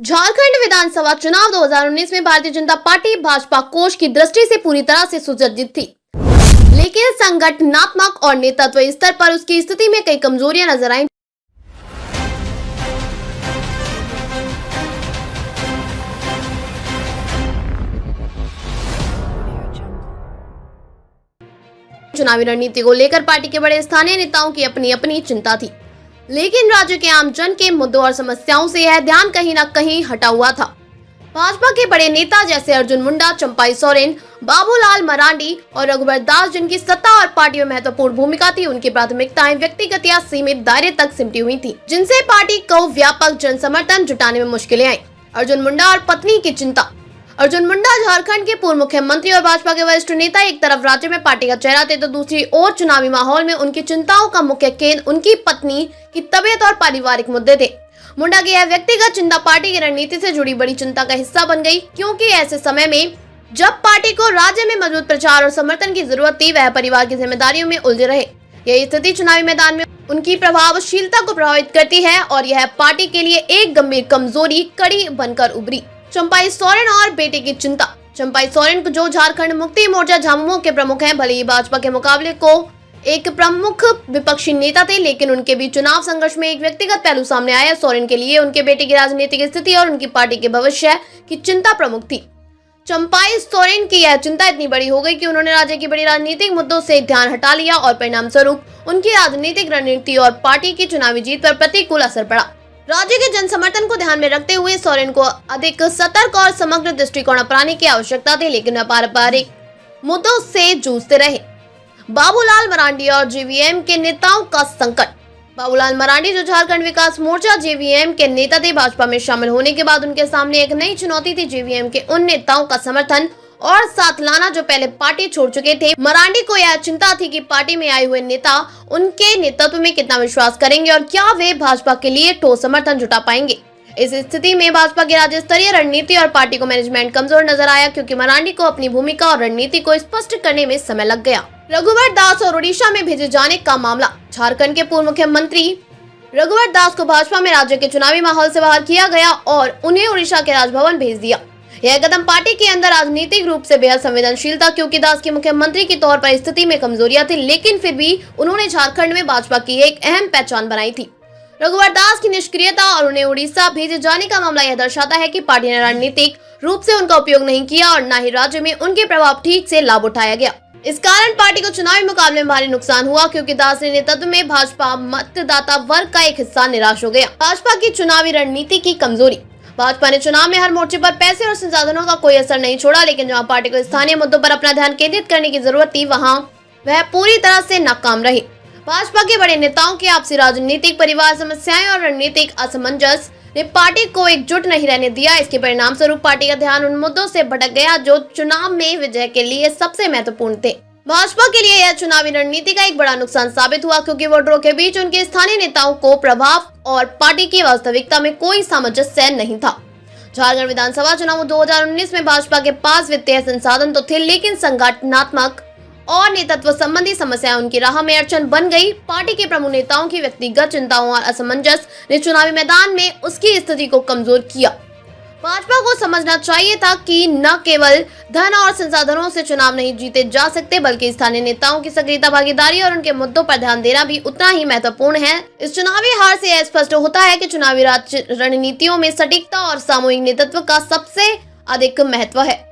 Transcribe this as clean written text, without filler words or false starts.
झारखंड विधानसभा चुनाव 2019 में भारतीय जनता पार्टी भाजपा कोष की दृष्टि से पूरी तरह से सुसज्जित थी, लेकिन संगठनात्मक और नेतृत्व स्तर पर उसकी स्थिति में कई कमजोरियां नजर आईं। चुनावी रणनीति को लेकर पार्टी के बड़े स्थानीय नेताओं की अपनी अपनी चिंता थी, लेकिन राज्य के आम जन के मुद्दों और समस्याओं से यह ध्यान कहीं न कहीं हटा हुआ था। भाजपा के बड़े नेता जैसे अर्जुन मुंडा, चंपाई सोरेन, बाबूलाल मरांडी और रघुवर दास, जिनकी सत्ता और पार्टी में महत्वपूर्ण भूमिका थी, उनकी प्राथमिकताएं व्यक्तिगत या सीमित दायरे तक सिमटी हुई थी, जिनसे पार्टी को व्यापक जन समर्थन जुटाने में मुश्किलें आई। अर्जुन मुंडा और पत्नी की चिंता। अर्जुन मुंडा झारखंड के पूर्व मुख्यमंत्री और भाजपा के वरिष्ठ नेता एक तरफ राज्य में पार्टी का चेहरा थे, तो दूसरी ओर चुनावी माहौल में उनकी चिंताओं का मुख्य केंद्र उनकी पत्नी की तबीयत और पारिवारिक मुद्दे थे। मुंडा की यह व्यक्तिगत चिंता पार्टी की रणनीति से जुड़ी बड़ी चिंता का हिस्सा बन गई, क्योंकि ऐसे समय में जब पार्टी को राज्य में मजबूत प्रचार और समर्थन की जरूरत थी, वह परिवार की जिम्मेदारियों में उलझे रहे। यह स्थिति चुनावी मैदान में उनकी प्रभावशीलता को प्रभावित करती है और यह पार्टी के लिए एक गंभीर कमजोरी कड़ी बनकर उभरी। चंपाई सोरेन और बेटे की चिंता। चंपाई सोरेन जो झारखंड मुक्ति मोर्चा झामुमो के प्रमुख हैं, भले ही भाजपा के मुकाबले को एक प्रमुख विपक्षी नेता थे, लेकिन उनके बीच चुनाव संघर्ष में एक व्यक्तिगत पहलू सामने आया। सोरेन के लिए उनके बेटे की राजनीतिक स्थिति और उनकी पार्टी के भविष्य की चिंता प्रमुख थी। चंपाई सोरेन की यह चिंता इतनी बड़ी हो गई कि उन्होंने राज्य की बड़ी राजनीतिक मुद्दों से ध्यान हटा लिया और परिणाम स्वरूप उनकी राजनीतिक रणनीति और पार्टी की चुनावी जीत पर प्रतिकूल असर पड़ा। राज्य के जन समर्थन को ध्यान में रखते हुए सोरेन को अधिक सतर्क और समग्र दृष्टिकोण अपनाने की आवश्यकता थी, लेकिन वह पारंपरिक मुद्दों से जूझते रहे। बाबूलाल मरांडी और जेवीएम के नेताओं का संकट। बाबूलाल मरांडी जो झारखंड विकास मोर्चा जेवीएम के नेता थे, भाजपा में शामिल होने के बाद उनके सामने एक नई चुनौती थी, जेवीएम के उन नेताओं का समर्थन और साथ लाना जो पहले पार्टी छोड़ चुके थे। मरांडी को यह चिंता थी कि पार्टी में आए हुए नेता उनके नेतृत्व में कितना विश्वास करेंगे और क्या वे भाजपा के लिए ठोस समर्थन जुटा पाएंगे। इस स्थिति में भाजपा की राज्य स्तरीय रणनीति और पार्टी को मैनेजमेंट कमजोर नजर आया, क्योंकि मरांडी को अपनी भूमिका और रणनीति को स्पष्ट करने में समय लग गया। रघुवर दास और उड़ीसा में भेजे जाने का मामला। झारखंड के पूर्व मुख्यमंत्री रघुवर दास को भाजपा में राज्य के चुनावी माहौल से बाहर किया गया और उन्हें उड़ीसा के राजभवन भेज दिया। यह कदम पार्टी के अंदर राजनीतिक रूप से बेहद संवेदनशील था, क्योंकि दास की मुख्यमंत्री के तौर पर स्थिति में कमजोरियां थी, लेकिन फिर भी उन्होंने झारखंड में भाजपा की एक अहम पहचान बनाई थी। रघुवर दास की निष्क्रियता और उन्हें उड़ीसा भेजे जाने का मामला यह दर्शाता है कि पार्टी ने रणनीतिक रूप से उनका उपयोग नहीं किया और न ही राज्य में उनके प्रभाव ठीक से लाभ उठाया गया। इस कारण पार्टी को चुनावी मुकाबले में भारी नुकसान हुआ, क्योंकि दास के नेतृत्व में भाजपा मतदाता वर्ग का एक हिस्सा निराश हो गया। भाजपा की चुनावी रणनीति की कमजोरी। भाजपा ने चुनाव में हर मोर्चे पर पैसे और संसाधनों का कोई असर नहीं छोड़ा, लेकिन जहां पार्टी को स्थानीय मुद्दों पर अपना ध्यान केंद्रित करने की जरूरत थी, वहां वह पूरी तरह से नाकाम रही। भाजपा के बड़े नेताओं की आपसी राजनीतिक, परिवार समस्याएं और रणनीतिक असमंजस ने पार्टी को एकजुट नहीं रहने दिया। इसके परिणाम स्वरूप पार्टी का ध्यान उन मुद्दों से भटक गया जो चुनाव में विजय के लिए सबसे महत्वपूर्ण थे। भाजपा के लिए यह चुनावी रणनीति का एक बड़ा नुकसान साबित हुआ, क्योंकि वोटरों के बीच उनके स्थानीय नेताओं को प्रभाव और पार्टी की वास्तविकता में कोई सामंजस्य नहीं था। झारखंड विधानसभा चुनाव 2019 में भाजपा के पास वित्तीय संसाधन तो थे, लेकिन संगठनात्मक और नेतृत्व संबंधी समस्याएं उनकी राह में अड़चन बन गई। पार्टी के प्रमुख नेताओं की व्यक्तिगत चिंताओं और असमंजस ने चुनावी मैदान में उसकी स्थिति को कमजोर किया। भाजपा को समझना चाहिए था कि न केवल धन और संसाधनों से चुनाव नहीं जीते जा सकते, बल्कि स्थानीय नेताओं की सक्रियता, भागीदारी और उनके मुद्दों पर ध्यान देना भी उतना ही महत्वपूर्ण है। इस चुनावी हार से यह स्पष्ट होता है कि चुनावी रणनीतियों में सटीकता और सामूहिक नेतृत्व का सबसे अधिक महत्व है।